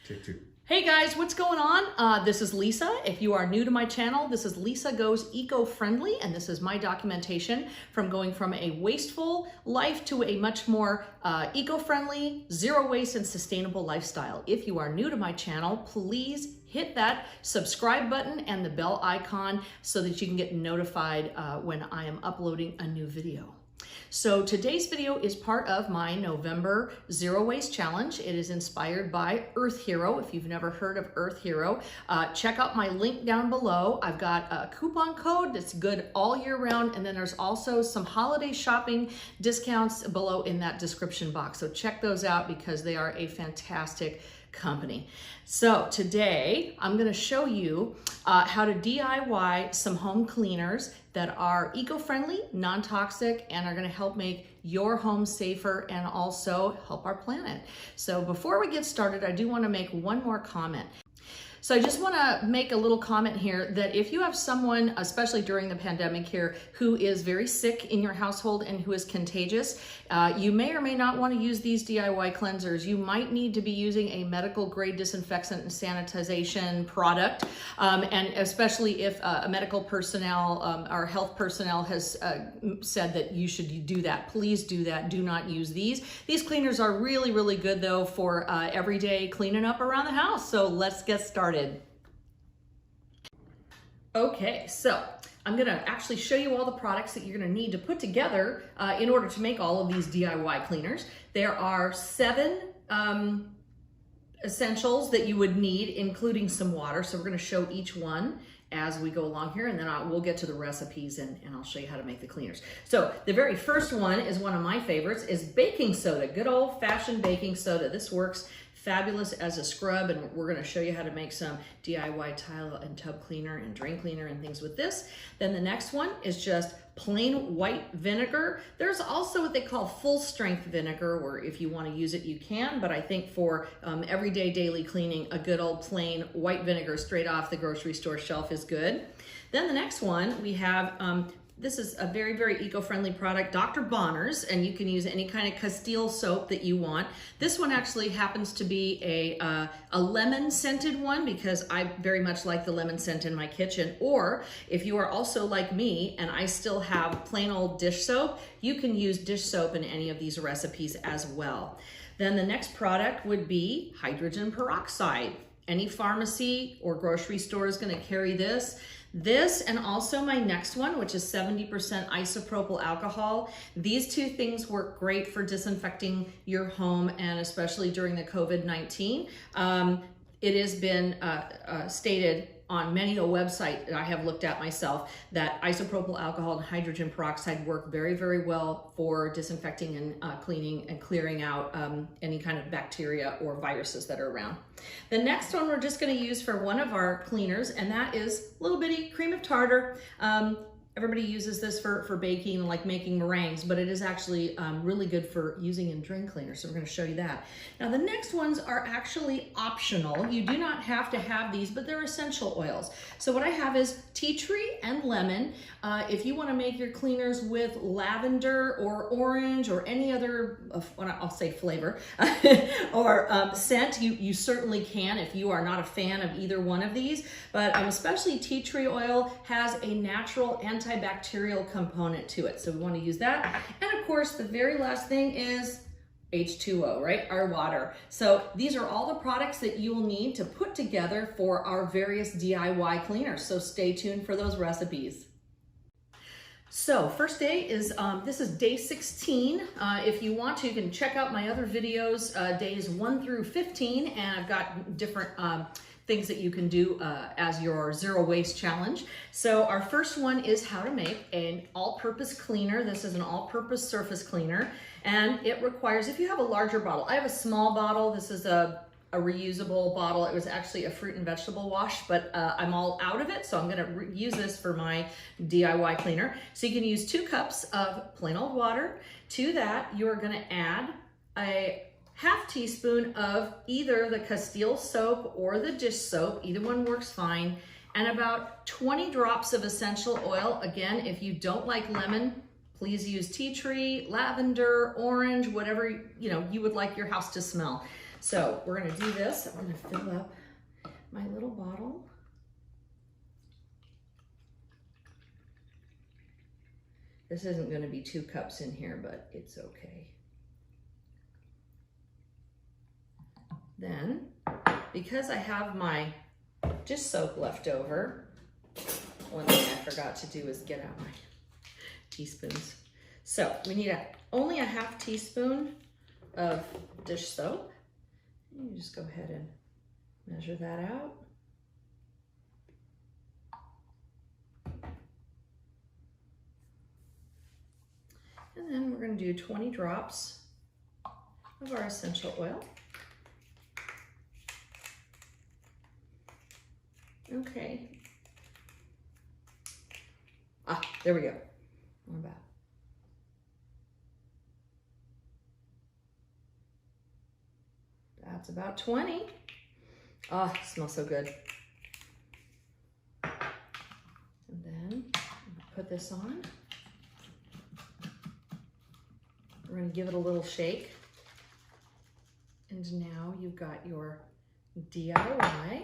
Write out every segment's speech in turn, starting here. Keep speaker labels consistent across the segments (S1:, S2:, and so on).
S1: Check two.
S2: Hey guys, what's going on? This is Lisa. If you are new to my channel, this is Lisa Goes Eco-Friendly, and this is my documentation from going from a wasteful life to a much more eco-friendly, zero waste and sustainable lifestyle. If you are new to my channel, please hit that subscribe button and the bell icon so that you can get notified when I am uploading a new video. So today's video is part of my November Zero Waste Challenge. It is inspired by Earth Hero. If you've never heard of Earth Hero, check out my link down below. I've got a coupon code that's good all year round, and then there's also some holiday shopping discounts below in that description box. So check those out because they are a fantastic company. So today I'm going to show you how to DIY some home cleaners that are eco-friendly, non-toxic, and are going to help make your home safer and also help our planet. So before we get started, I do want to make one more comment. So I just want to make a little comment here that if you have someone, especially during the pandemic here, who is very sick in your household and who is contagious, you may or may not want to use these DIY cleansers. You might need to be using a medical grade disinfectant and sanitization product, and especially if medical personnel or health personnel has said that you should do that. Please do that. Do not use these. These cleaners are really, really good though for everyday cleaning up around the house. So let's get started. Okay, so I'm gonna actually show you all the products that you're gonna need to put together in order to make all of these DIY cleaners. There are 7 essentials that you would need, including some water. So we're gonna show each one as we go along here, and then we'll get to the recipes and I'll show you how to make the cleaners. So the very first one is one of my favorites, is baking soda, good old fashioned baking soda. This works fabulous as a scrub, and we're going to show you how to make some DIY tile and tub cleaner and drain cleaner and things with this. Then the next one is just plain white vinegar. There's also what they call full strength vinegar, or if you want to use it, you can, but I think for everyday daily cleaning, a good old plain white vinegar straight off the grocery store shelf is good. Then the next one we have, this is a very, very eco-friendly product, Dr. Bonner's, and you can use any kind of castile soap that you want. This one actually happens to be a lemon scented one because I very much like the lemon scent in my kitchen. Or if you are also like me and I still have plain old dish soap, you can use dish soap in any of these recipes as well. Then the next product would be hydrogen peroxide. Any pharmacy or grocery store is going to carry this. This and also my next one, which is 70% isopropyl alcohol. These two things work great for disinfecting your home, and especially during the COVID-19. It has been stated on many a website that I have looked at myself that isopropyl alcohol and hydrogen peroxide work very, very well for disinfecting and cleaning and clearing out any kind of bacteria or viruses that are around. The next one we're just going to use for one of our cleaners, and that is a little bitty cream of tartar. Everybody uses this for baking, like making meringues, but it is actually really good for using in drain cleaners. So we're going to show you that. Now the next ones are actually optional. You do not have to have these, but they're essential oils. So what I have is tea tree and lemon. If you want to make your cleaners with lavender or orange or any other, I'll say flavor, or scent, you certainly can if you are not a fan of either one of these. But especially tea tree oil has a natural antibacterial component to it. So we want to use that. And of course, the very last thing is H2O, right? Our water. So these are all the products that you will need to put together for our various DIY cleaners. So stay tuned for those recipes. So first day is, this is day 16. If you want to, you can check out my other videos, days 1 through 15, and I've got different things that you can do as your zero waste challenge. So our first one is how to make an all-purpose cleaner. This is an all-purpose surface cleaner, and it requires, if you have a larger bottle, I have a small bottle. This is a reusable bottle. It was actually a fruit and vegetable wash, but I'm all out of it, so I'm gonna use this for my DIY cleaner. So you can use 2 cups of plain old water. To that, you're gonna add a ½ teaspoon of either the castile soap or the dish soap, either one works fine, and about 20 drops of essential oil. Again, if you don't like lemon, please use tea tree, lavender, orange, whatever you would like your house to smell. So we're gonna do this. I'm gonna fill up my little bottle. This isn't gonna be 2 cups in here, but it's okay. Then, because I have my dish soap left over, one thing I forgot to do is get out my teaspoons. So we need only a ½ teaspoon of dish soap. You just go ahead and measure that out. And then we're going to do 20 drops of our essential oil. Okay. Ah, there we go. We're back. That's about 20. Oh, it smells so good. And then put this on. We're going to give it a little shake. And now you've got your DIY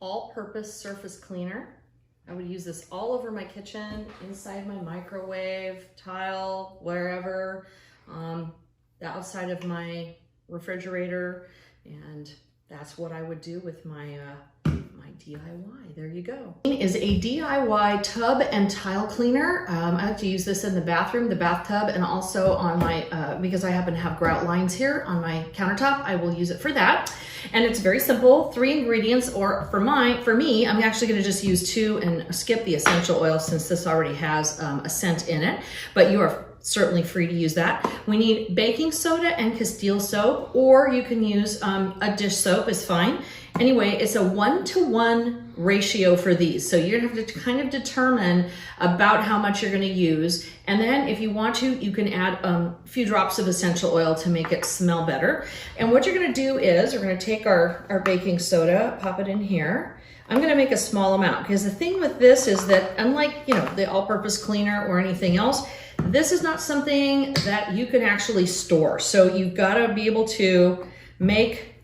S2: all-purpose surface cleaner. I would use this all over my kitchen, inside my microwave, tile, wherever, the outside of my refrigerator, and that's what I would do with my my DIY. There you go. Is a DIY tub and tile cleaner. I like to use this in the bathroom, the bathtub, and also on my, because I happen to have grout lines here on my countertop, I will use it for that. And it's very simple, 3 ingredients, or for me, I'm actually gonna just use 2 and skip the essential oil since this already has a scent in it, but you are certainly free to use that. We need baking soda and castile soap, or you can use a dish soap is fine. Anyway, it's a 1-to-1 ratio for these. So you're gonna have to kind of determine about how much you're gonna use. And then if you want to, you can add a few drops of essential oil to make it smell better. And what you're gonna do is, we're gonna take our baking soda, pop it in here. I'm gonna make a small amount, because the thing with this is that unlike, the all-purpose cleaner or anything else, this is not something that you can actually store. So you've gotta be able to make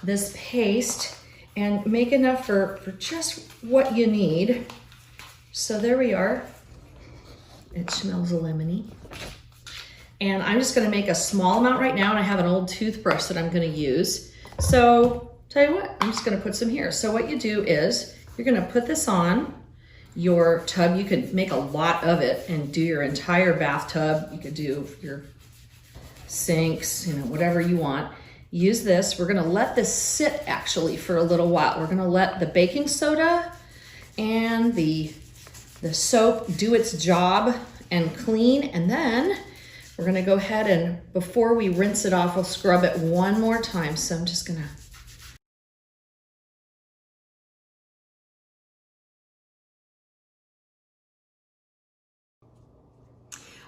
S2: this paste and make enough for just what you need. So there we are. It smells lemony. And I'm just gonna make a small amount right now, and I have an old toothbrush that I'm gonna use. So tell you what, I'm just gonna put some here. So what you do is, you're gonna put this on your tub. You could make a lot of it and do your entire bathtub. You could do your sinks, whatever you want. Use this. We're gonna let this sit actually for a little while. We're gonna let the baking soda and the soap do its job and clean, and then we're gonna go ahead and, before we rinse it off, we'll scrub it one more time. So I'm just gonna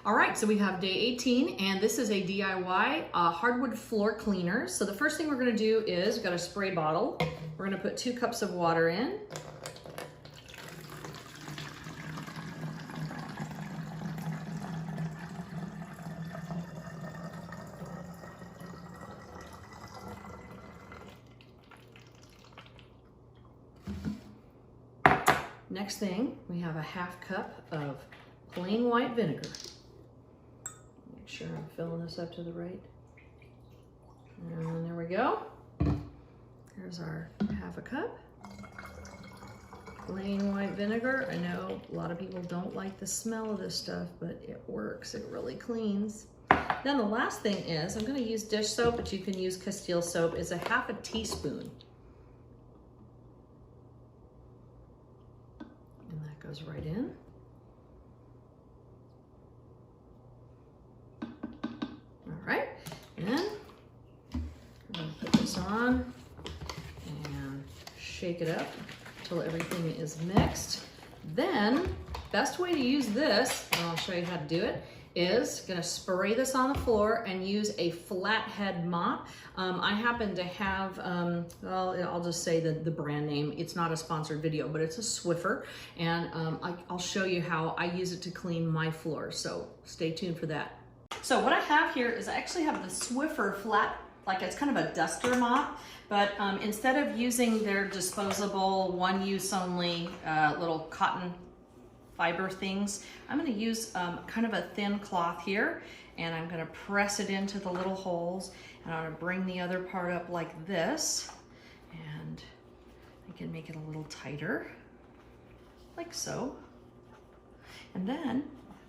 S2: All right, so we have day 18, and this is a DIY hardwood floor cleaner. So the first thing we're gonna do is, we've got a spray bottle. We're gonna put 2 cups of water in. Next thing, we have a ½ cup of plain white vinegar. Make sure I'm filling this up to the right. And there we go. There's our ½ cup. Plain white vinegar. I know a lot of people don't like the smell of this stuff, but it works. It really cleans. Then the last thing is, I'm going to use dish soap, but you can use castile soap. It's a ½ teaspoon. And that goes right in. All right, and then I'm going to put this on and shake it up until everything is mixed. Then, best way to use this, and I'll show you how to do it, is going to spray this on the floor and use a flathead mop. I happen to have, well, I'll just say the brand name. It's not a sponsored video, but it's a Swiffer, and I'll show you how I use it to clean my floor, so stay tuned for that. So what I have here is I actually have the Swiffer like it's kind of a duster mop, but instead of using their disposable one use only little cotton fiber things, I'm going to use kind of a thin cloth here, and I'm going to press it into the little holes, and I'm going to bring the other part up like this, and I can make it a little tighter, like so. And then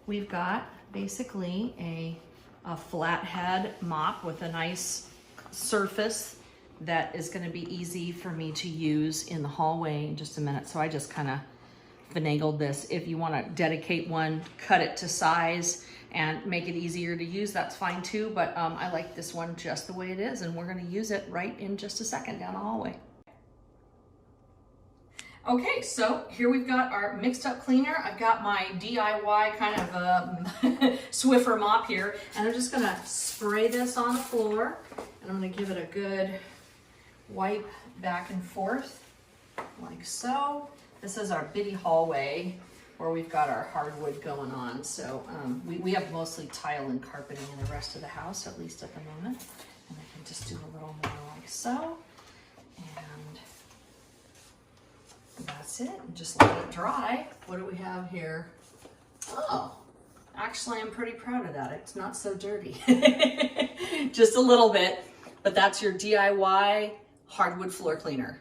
S2: we've got basically a flathead mop with a nice surface that is going to be easy for me to use in the hallway in just a minute. So I just kind of finagled this. If you want to dedicate one, cut it to size and make it easier to use, that's fine too. But I like this one just the way it is, and we're going to use it right in just a second down the hallway. Okay, so here we've got our mixed up cleaner. I've got my DIY kind of Swiffer mop here, and I'm just gonna spray this on the floor, and I'm gonna give it a good wipe back and forth, like so. This is our bitty hallway where we've got our hardwood going on. So we have mostly tile and carpeting in the rest of the house, at least at the moment. And I can just do a little more like so. And that's it, and just let it dry. What do we have here? Oh, actually I'm pretty proud of that. It's not so dirty. Just a little bit, but that's your DIY hardwood floor cleaner.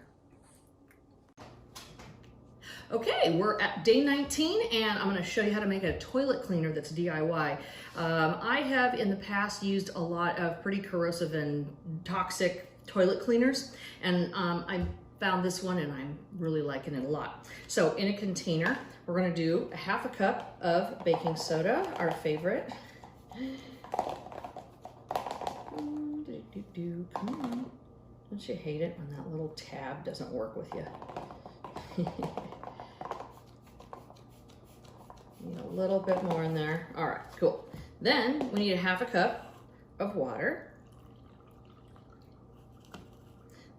S2: Okay, we're at day 19, and I'm going to show you how to make a toilet cleaner that's DIY. I have in the past used a lot of pretty corrosive and toxic toilet cleaners, and I found this one and I'm really liking it a lot. So in a container, we're going to do a half a cup of baking soda, our favorite. Come on. Don't you hate it when that little tab doesn't work with you? Need a little bit more in there. All right, cool. Then we need a half a cup of water.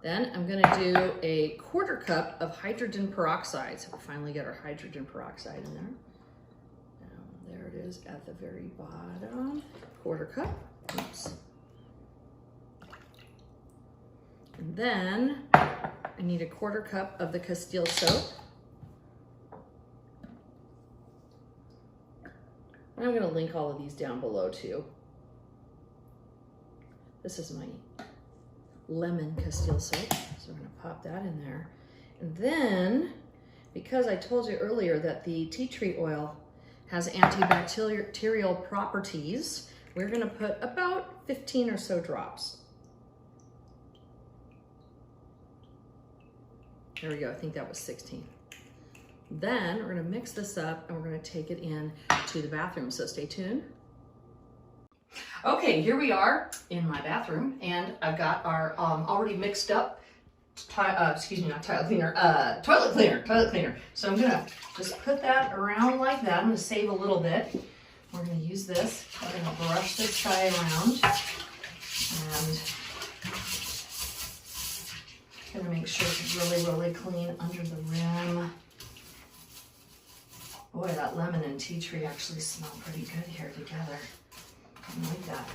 S2: Then I'm gonna do a quarter cup of hydrogen peroxide. So we finally get our hydrogen peroxide in there. There it is at the very bottom. Quarter cup, oops. And then I need a quarter cup of the castile soap. And I'm gonna link all of these down below too. This is my lemon castile soap, so we're gonna pop that in there. And then, because I told you earlier that the tea tree oil has antibacterial properties, we're gonna put about 15 or so drops. There we go, I think that was 16. Then we're gonna mix this up and we're gonna take it in to the bathroom, so stay tuned. Okay, here we are in my bathroom, and I've got our already mixed up, toilet cleaner. So I'm gonna just put that around like that. I'm gonna save a little bit. We're gonna use this. I'm gonna brush this guy around, and gonna make sure it's really, really clean under the rim. Boy, that lemon and tea tree actually smell pretty good here together. I like that.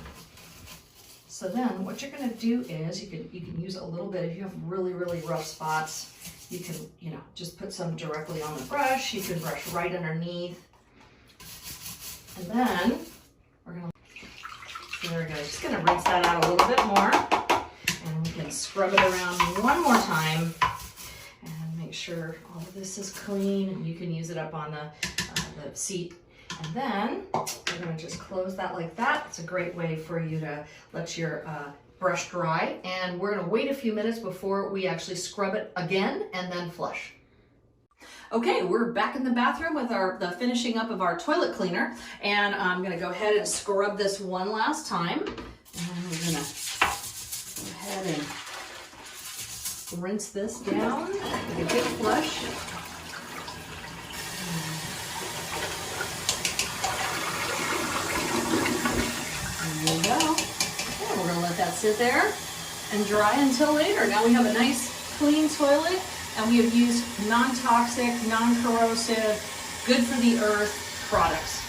S2: So then what you're gonna do is you can use a little bit. If you have really, really rough spots, you can, just put some directly on the brush. You can brush right underneath. And then we're gonna, there we go. Just gonna rinse that out a little bit more. And we can scrub it around one more time and make sure all of this is clean. And you can use it up on the seat. And then we're gonna just close that like that. It's a great way for you to let your brush dry. And we're gonna wait a few minutes before we actually scrub it again and then flush. Okay, we're back in the bathroom with the finishing up of our toilet cleaner. And I'm gonna go ahead and scrub this one last time. And we're gonna go ahead and rinse this down with a good flush. There we go. Okay, we're gonna let that sit there and dry until later. Now we have a nice clean toilet, and we have used non-toxic, non-corrosive, good for the earth products.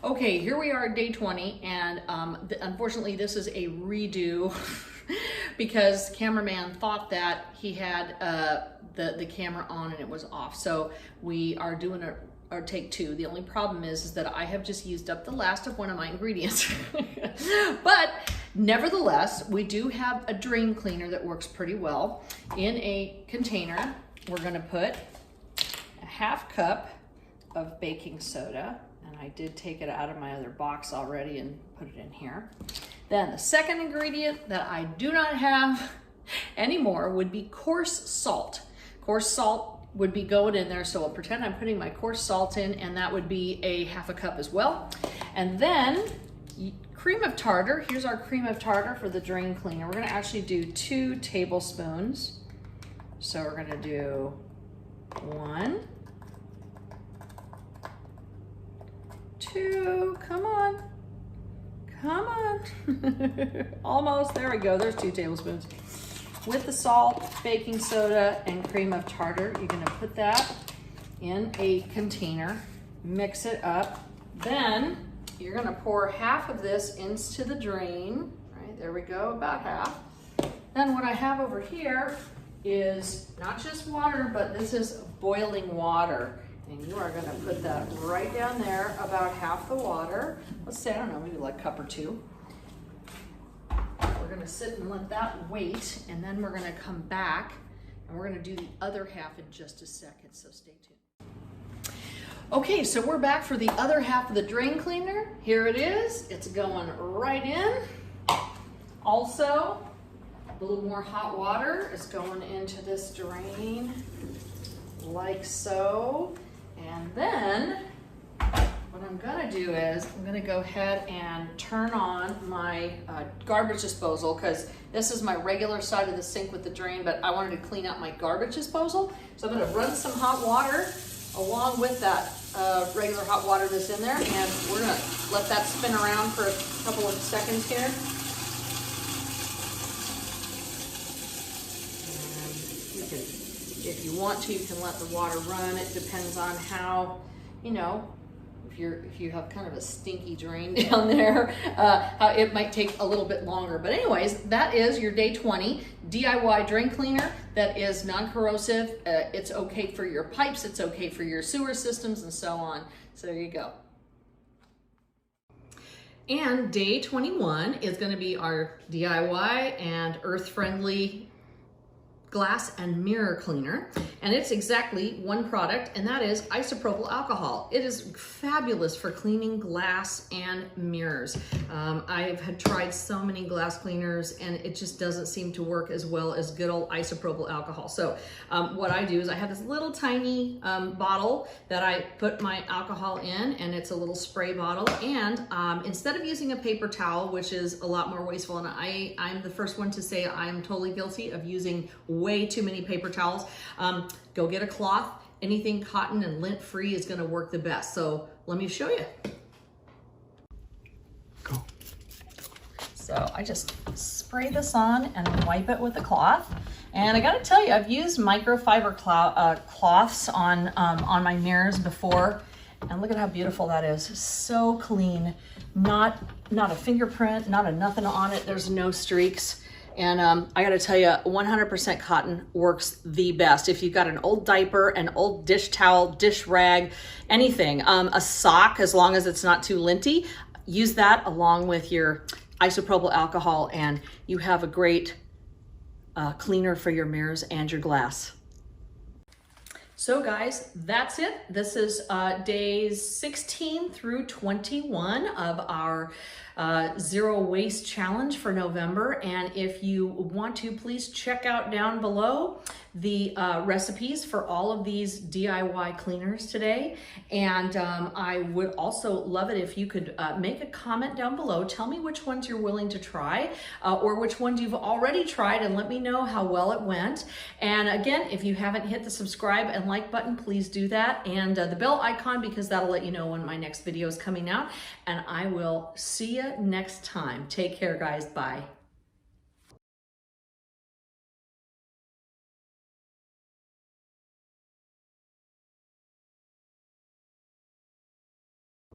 S2: Okay, here we are at day 20, and unfortunately this is a redo because cameraman thought that he had the camera on and it was off. So we are doing our take 2. The only problem is that I have just used up the last of one of my ingredients. But nevertheless, we do have a drain cleaner that works pretty well. In a container, we're gonna put a 1/2 cup of baking soda, and I did take it out of my other box already and put it in here. Then the second ingredient that I do not have anymore would be coarse salt. Coarse salt would be going in there, so I'll pretend I'm putting my coarse salt in, and that would be a 1/2 cup as well. And then cream of tartar. Here's our cream of tartar for the drain cleaner. We're gonna actually do 2 tablespoons. So we're gonna do 1, 2, come on, come on. Almost, there we go, there's 2 tablespoons. With the salt, baking soda, and cream of tartar, you're gonna put that in a container, mix it up. Then you're gonna pour 1/2 of this into the drain, right, there we go, about 1/2. Then what I have over here is not just water, but this is boiling water. And you are gonna put that right down there, about 1/2 the water. Let's say, I don't know, maybe like 1 cup or 2. We're gonna sit and let that wait, and then we're gonna come back and we're gonna do the other 1/2 in just a second, so stay tuned. Okay, so we're back for the other 1/2 of the drain cleaner. Here it is, it's going right in. Also, a little more hot water is going into this drain, like so. And then what I'm gonna do is I'm gonna go ahead and turn on my garbage disposal, because this is my regular side of the sink with the drain, but I wanted to clean out my garbage disposal. So I'm gonna run some hot water along with that regular hot water that's in there, and we're gonna let that spin around for a couple of seconds here. If you want to, you can let the water run. It depends on how, you know, if you have kind of a stinky drain down there, how it might take a little bit longer. But anyways, that is your day 20 DIY drain cleaner that is non-corrosive. It's okay for your pipes, it's okay for your sewer systems, and so on. So there you go. And day 21 is going to be our DIY and earth-friendly glass and mirror cleaner, and it's exactly one product, and that is isopropyl alcohol. It is fabulous for cleaning glass and mirrors. I've had tried so many glass cleaners, and it just doesn't seem to work as well as good old isopropyl alcohol. So what I do is I have this little tiny bottle that I put my alcohol in, and it's a little spray bottle, and instead of using a paper towel, which is a lot more wasteful, and I'm the first one to say I'm totally guilty of using way too many paper towels. Go get a cloth. Anything cotton and lint free is going to work the best. So let me show you.
S1: Go.
S2: So I just spray this on and wipe it with a cloth. And I got to tell you, I've used microfiber cloths on my mirrors before, and look at how beautiful that is. So clean, not a fingerprint, not a nothing on it. There's no streaks. And I gotta tell you, 100% cotton works the best. If you've got an old diaper, an old dish towel, dish rag, anything, a sock, as long as it's not too linty, use that along with your isopropyl alcohol, and you have a great cleaner for your mirrors and your glass. So guys, that's it. This is days 16 through 21 of our Zero Waste Challenge for November. And if you want to, please check out down below the recipes for all of these DIY cleaners today. And I would also love it if you could make a comment down below. Tell me which ones you're willing to try or which ones you've already tried, and let me know how well it went. And again, if you haven't hit the subscribe and like button, please do that. And the bell icon, because that'll let you know when my next video is coming out. And I will see you next time. Take care, guys. Bye.